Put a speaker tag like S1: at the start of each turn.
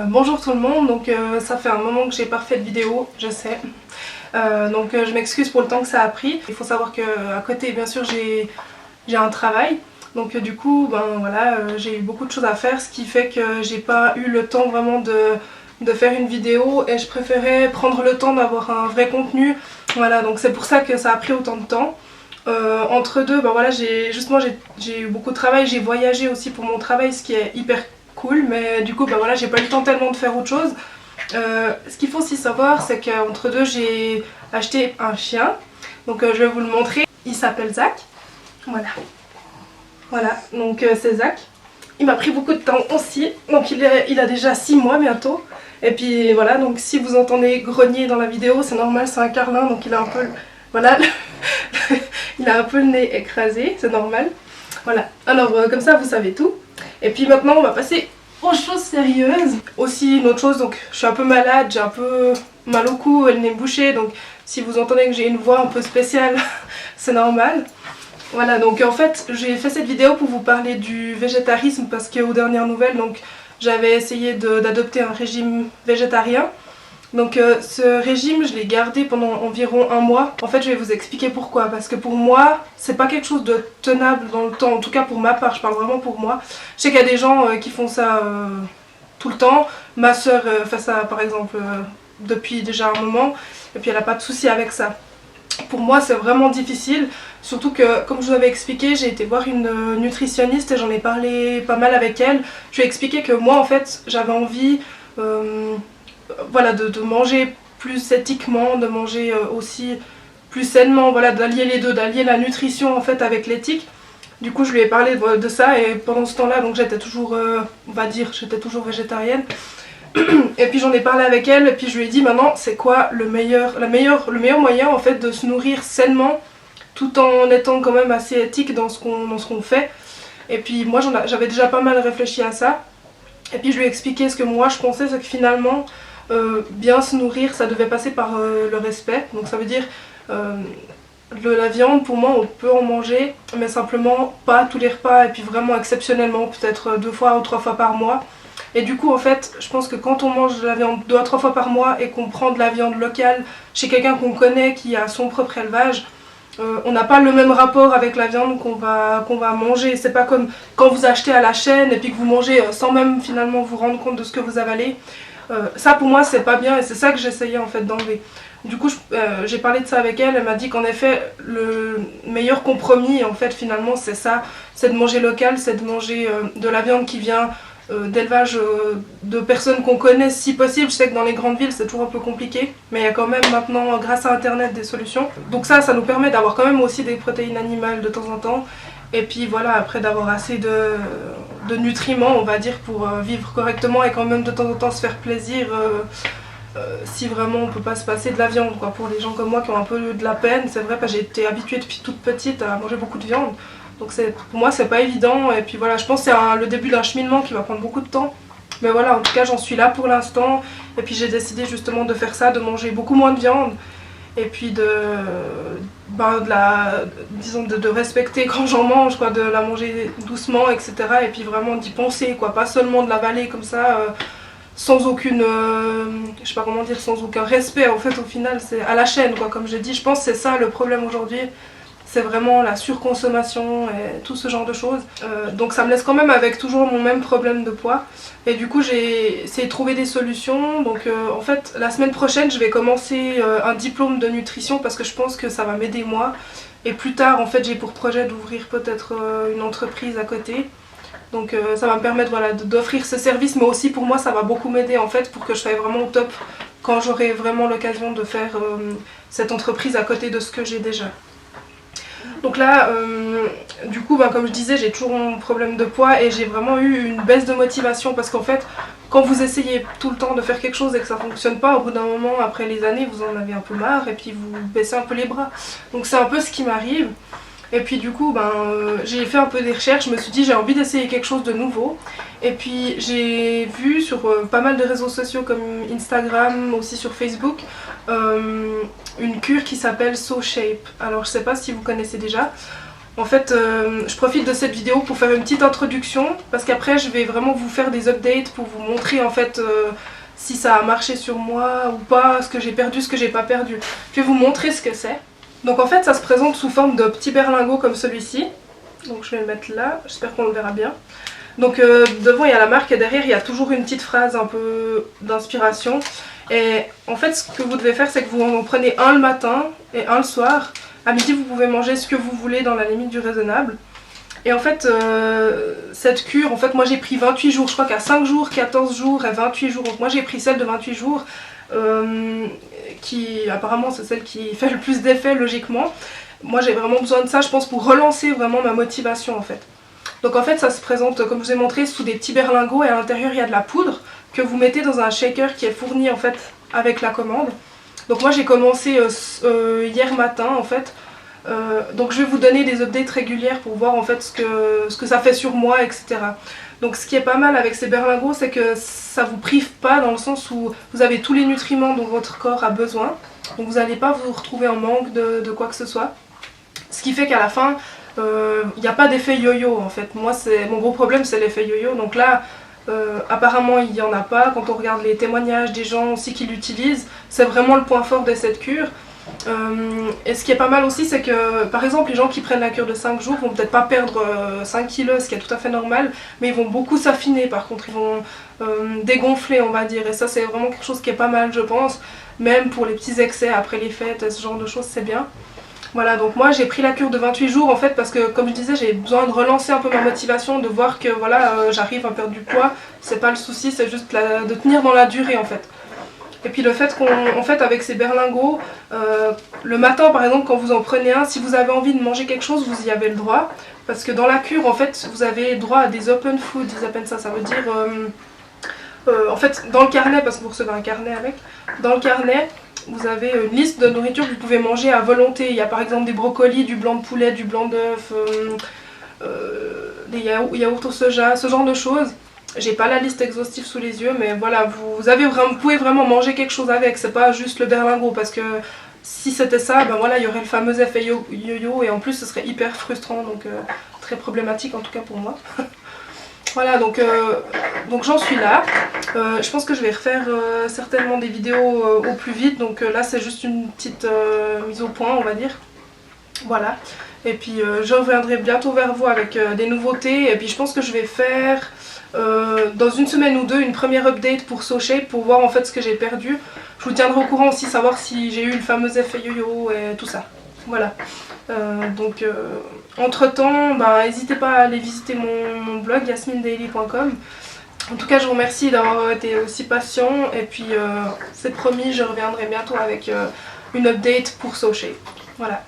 S1: Bonjour tout le monde, donc ça fait un moment que j'ai pas fait de vidéo, je sais. Je m'excuse pour le temps que ça a pris. Il faut savoir que à côté, bien sûr, j'ai un travail. Donc du coup, j'ai eu beaucoup de choses à faire, ce qui fait que j'ai pas eu le temps vraiment de faire une vidéo et je préférais prendre le temps d'avoir un vrai contenu. Voilà, donc c'est pour ça que ça a pris autant de temps. Entre deux, j'ai eu beaucoup de travail, j'ai voyagé aussi pour mon travail, ce qui est hyper cool, mais du coup j'ai pas eu le temps tellement de faire autre chose. Ce qu'il faut aussi savoir, c'est qu'entre deux j'ai acheté un chien, donc je vais vous le montrer. Il s'appelle Zach, voilà, donc c'est Zach. Il m'a pris beaucoup de temps aussi, donc il a déjà 6 mois bientôt. Et puis voilà, donc si vous entendez grogner dans la vidéo, c'est normal, c'est un carlin, donc il a un peu, voilà, il a un peu le nez écrasé, c'est normal. Voilà, alors comme ça vous savez tout. Et puis maintenant on va passer aux choses sérieuses. Aussi une autre chose, donc je suis un peu malade, j'ai un peu mal au cou et le nez bouché, donc si vous entendez que j'ai une voix un peu spéciale, c'est normal. Voilà, donc en fait j'ai fait cette vidéo pour vous parler du végétarisme parce qu'aux dernières nouvelles, donc j'avais essayé d'adopter un régime végétarien. Donc ce régime je l'ai gardé pendant environ un mois. En fait je vais vous expliquer pourquoi. Parce que pour moi c'est pas quelque chose de tenable dans le temps. En tout cas pour ma part, je parle vraiment pour moi. Je sais qu'il y a des gens qui font ça tout le temps. Ma soeur fait ça par exemple depuis déjà un moment. Et puis elle a pas de souci avec ça. Pour moi c'est vraiment difficile. Surtout que comme je vous avais expliqué, j'ai été voir une nutritionniste et j'en ai parlé pas mal avec elle. Je lui ai expliqué que moi en fait j'avais envie... voilà, de manger plus éthiquement, de manger aussi plus sainement, voilà, d'allier les deux, d'allier la nutrition en fait avec l'éthique. Du coup je lui ai parlé de ça et pendant ce temps-là, donc j'étais toujours, on va dire, j'étais toujours végétarienne. Et puis j'en ai parlé avec elle et puis je lui ai dit maintenant c'est quoi le meilleur moyen en fait de se nourrir sainement tout en étant quand même assez éthique dans ce qu'on fait. Et puis moi j'avais déjà pas mal réfléchi à ça. Et puis je lui ai expliqué ce que moi je pensais, c'est que finalement bien se nourrir ça devait passer par le respect. Donc ça veut dire la viande pour moi on peut en manger mais simplement pas tous les repas et puis vraiment exceptionnellement peut-être 2 fois ou 3 fois par mois. Et du coup en fait je pense que quand on mange de la viande 2 à 3 fois par mois et qu'on prend de la viande locale chez quelqu'un qu'on connaît qui a son propre élevage, on n'a pas le même rapport avec la viande qu'on va manger. C'est pas comme quand vous achetez à la chaîne et puis que vous mangez sans même finalement vous rendre compte de ce que vous avalez. Ça pour moi c'est pas bien et c'est ça que j'essayais en fait d'enlever. Du coup j'ai parlé de ça avec elle, elle m'a dit qu'en effet le meilleur compromis en fait finalement c'est ça, c'est de manger local, c'est de manger de la viande qui vient d'élevage de personnes qu'on connaît si possible. Je sais que dans les grandes villes c'est toujours un peu compliqué, mais il y a quand même maintenant grâce à internet des solutions. Donc ça nous permet d'avoir quand même aussi des protéines animales de temps en temps. Et puis voilà, après d'avoir assez de nutriments on va dire pour vivre correctement et quand même de temps en temps se faire plaisir si vraiment on peut pas se passer de la viande quoi. Pour les gens comme moi qui ont un peu de la peine, c'est vrai que j'ai été habituée depuis toute petite à manger beaucoup de viande. Donc pour moi c'est pas évident et puis voilà, je pense que c'est le début d'un cheminement qui va prendre beaucoup de temps. Mais voilà, en tout cas j'en suis là pour l'instant. Et puis j'ai décidé justement de faire ça, de manger beaucoup moins de viande. Et puis disons de respecter quand j'en mange, quoi, de la manger doucement, etc. Et puis vraiment d'y penser, quoi, pas seulement de l'avaler comme ça, sans aucune, je sais pas comment dire, sans aucun respect. En fait au final c'est à la chaîne, quoi, comme j'ai dit. Je pense que c'est ça le problème aujourd'hui. C'est vraiment la surconsommation et tout ce genre de choses. Donc ça me laisse quand même avec toujours mon même problème de poids. Et du coup j'ai essayé de trouver des solutions. Donc en fait la semaine prochaine je vais commencer un diplôme de nutrition parce que je pense que ça va m'aider moi. Et plus tard en fait j'ai pour projet d'ouvrir peut-être une entreprise à côté. Donc ça va me permettre voilà, d'offrir ce service, mais aussi pour moi ça va beaucoup m'aider en fait pour que je sois vraiment au top quand j'aurai vraiment l'occasion de faire cette entreprise à côté de ce que j'ai déjà. Donc là, du coup, comme je disais, j'ai toujours mon problème de poids et j'ai vraiment eu une baisse de motivation parce qu'en fait, quand vous essayez tout le temps de faire quelque chose et que ça fonctionne pas, au bout d'un moment, après les années, vous en avez un peu marre et puis vous baissez un peu les bras. Donc c'est un peu ce qui m'arrive. Et puis du coup, j'ai fait un peu des recherches, je me suis dit j'ai envie d'essayer quelque chose de nouveau. Et puis j'ai vu sur pas mal de réseaux sociaux comme Instagram, aussi sur Facebook, une cure qui s'appelle SoShape. Alors je sais pas si vous connaissez déjà. En fait, je profite de cette vidéo pour faire une petite introduction, parce qu'après je vais vraiment vous faire des updates pour vous montrer en fait si ça a marché sur moi ou pas, ce que j'ai perdu, ce que j'ai pas perdu. Je vais vous montrer ce que c'est. Donc en fait ça se présente sous forme de petits berlingots comme celui-ci. Donc je vais le mettre là, j'espère qu'on le verra bien. Donc devant il y a la marque et derrière il y a toujours une petite phrase un peu d'inspiration. Et en fait ce que vous devez faire c'est que vous en prenez un le matin et un le soir. À midi vous pouvez manger ce que vous voulez dans la limite du raisonnable. Et en fait cette cure, en fait moi j'ai pris 28 jours, je crois qu'à 5 jours, 14 jours et 28 jours. Donc moi j'ai pris celle de 28 jours qui apparemment c'est celle qui fait le plus d'effet logiquement. Moi j'ai vraiment besoin de ça je pense pour relancer vraiment ma motivation en fait. Donc en fait ça se présente comme je vous ai montré sous des petits berlingots et à l'intérieur il y a de la poudre que vous mettez dans un shaker qui est fourni en fait avec la commande. Donc moi j'ai commencé hier matin en fait. Donc je vais vous donner des updates régulières pour voir en fait ce que ça fait sur moi, etc. Donc ce qui est pas mal avec ces berlingots c'est que ça vous prive pas dans le sens où vous avez tous les nutriments dont votre corps a besoin. Donc vous n'allez pas vous retrouver en manque de quoi que ce soit. Ce qui fait qu'à la fin il n'y a pas d'effet yo-yo en fait. Moi mon gros problème c'est l'effet yo-yo. Donc là apparemment il n'y en a pas. Quand on regarde les témoignages des gens aussi qui l'utilisent, c'est vraiment le point fort de cette cure. Et ce qui est pas mal aussi c'est que par exemple les gens qui prennent la cure de 5 jours vont peut-être pas perdre 5 kilos, ce qui est tout à fait normal, mais ils vont beaucoup s'affiner par contre, ils vont dégonfler on va dire, et ça c'est vraiment quelque chose qui est pas mal je pense, même pour les petits excès après les fêtes et ce genre de choses c'est bien. Voilà, donc moi j'ai pris la cure de 28 jours en fait parce que comme je disais j'ai besoin de relancer un peu ma motivation, de voir que voilà j'arrive à perdre du poids, c'est pas le souci, c'est juste de tenir dans la durée en fait. Et puis le fait qu'en fait avec ces berlingots, le matin par exemple quand vous en prenez un, si vous avez envie de manger quelque chose vous y avez le droit. Parce que dans la cure en fait vous avez droit à des open food, ils appellent ça, ça veut dire en fait dans le carnet, parce que vous recevez un carnet avec, dans le carnet vous avez une liste de nourriture que vous pouvez manger à volonté. Il y a par exemple des brocolis, du blanc de poulet, du blanc d'œuf, des yaourts au soja, ce genre de choses. J'ai pas la liste exhaustive sous les yeux, mais voilà, vous pouvez vraiment manger quelque chose avec, c'est pas juste le berlingot, parce que si c'était ça, ben voilà, il y aurait le fameux effet yo-yo, et en plus ce serait hyper frustrant, donc très problématique en tout cas pour moi. Voilà, donc j'en suis là. Je pense que je vais refaire certainement des vidéos au plus vite, donc là c'est juste une petite mise au point on va dire. Voilà, et puis je reviendrai bientôt vers vous avec des nouveautés, et puis je pense que je vais faire dans une semaine ou deux une première update pour SoShape pour voir en fait ce que j'ai perdu. Je vous tiendrai au courant aussi, savoir si j'ai eu le fameux effet yo-yo et tout ça. Voilà. Entre temps, n'hésitez pas à aller visiter mon blog yasmindaily.com. En tout cas je vous remercie d'avoir été aussi patient, et puis c'est promis, je reviendrai bientôt avec une update pour SoShape. Voilà.